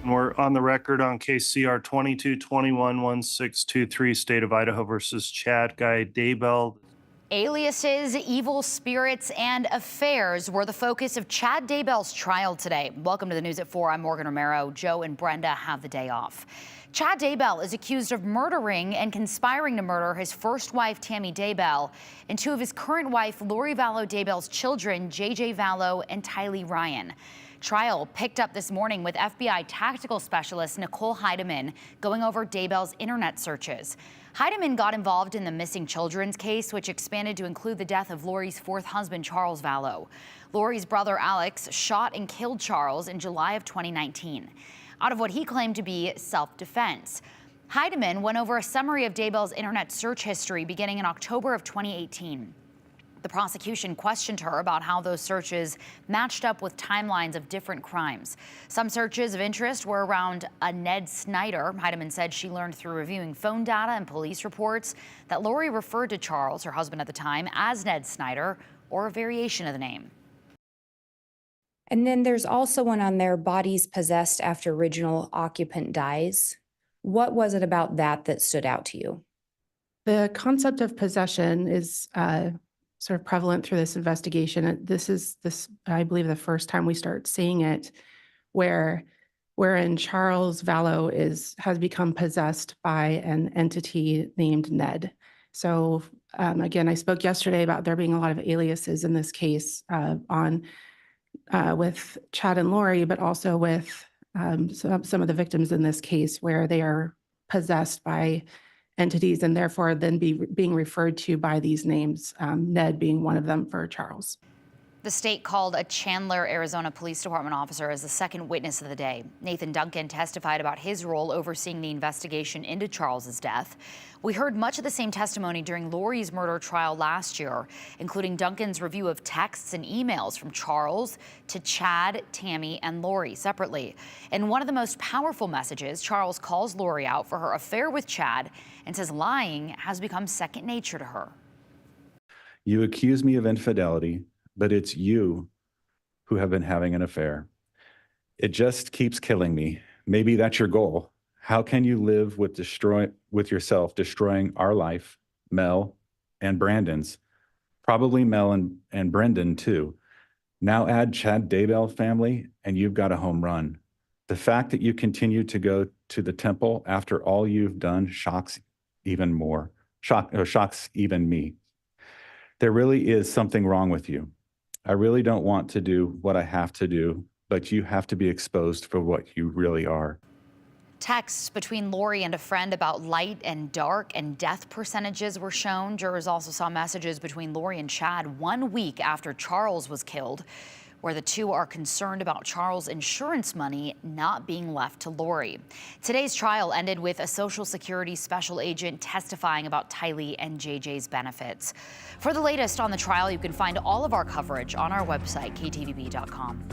We're on the record on case CR 22211623, State of Idaho versus Chad-Daybell. Aliases, evil spirits, and affairs were the focus of Chad Daybell's trial today. Welcome to the News at 4. I'm Morgan Romero. Joe and Brenda have the day off. Chad Daybell is accused of murdering and conspiring to murder his first wife, Tammy Daybell, and two of his current wife, Lori Vallow Daybell's children, JJ Vallow and Tylee Ryan. Trial picked up this morning with FBI tactical specialist Nicole Heidemann going over Daybell's internet searches. Heidemann got involved in the missing children's case, which expanded to include the death of Lori's fourth husband, Charles Vallow. Lori's brother, Alex, shot and killed Charles in July of 2019, out of what he claimed to be self-defense. Heidemann went over a summary of Daybell's internet search history beginning in October of 2018. The prosecution questioned her about how those searches matched up with timelines of different crimes. Some searches of interest were around a Ned Snyder. Heidemann said she learned through reviewing phone data and police reports that Lori referred to Charles, her husband at the time, as Ned Snyder, or a variation of the name. And then there's also one on there, bodies possessed after original occupant dies. What was it about that stood out to you? The concept of possession is sort of prevalent through this investigation. This is, I believe, the first time we start seeing it, wherein Charles Vallow has become possessed by an entity named Ned. So again, I spoke yesterday about there being a lot of aliases in this case with Chad and Lori, but also with some of the victims in this case where they are possessed by entities and therefore then being referred to by these names, Ned being one of them for Charles. The state called a Chandler, Arizona Police Department officer as the second witness of the day. Nathan Duncan testified about his role overseeing the investigation into Charles's death. We heard much of the same testimony during Lori's murder trial last year, including Duncan's review of texts and emails from Charles to Chad, Tammy, and Lori separately. In one of the most powerful messages, Charles calls Lori out for her affair with Chad and says lying has become second nature to her. You accuse me of infidelity, but it's you who have been having an affair. It just keeps killing me. Maybe that's your goal. How can you live with yourself destroying our life, Mel and Brandon's, probably Mel and Brendan too. Now add Chad Daybell family and you've got a home run. The fact that you continue to go to the temple after all you've done shocks even me. There really is something wrong with you. I really don't want to do what I have to do, but you have to be exposed for what you really are. Texts between Lori and a friend about light and dark and death percentages were shown. Jurors also saw messages between Lori and Chad 1 week after Charles was killed, where the two are concerned about Charles' insurance money not being left to Lori. Today's trial ended with a Social Security special agent testifying about Tylee and JJ's benefits. For the latest on the trial, you can find all of our coverage on our website, ktvb.com.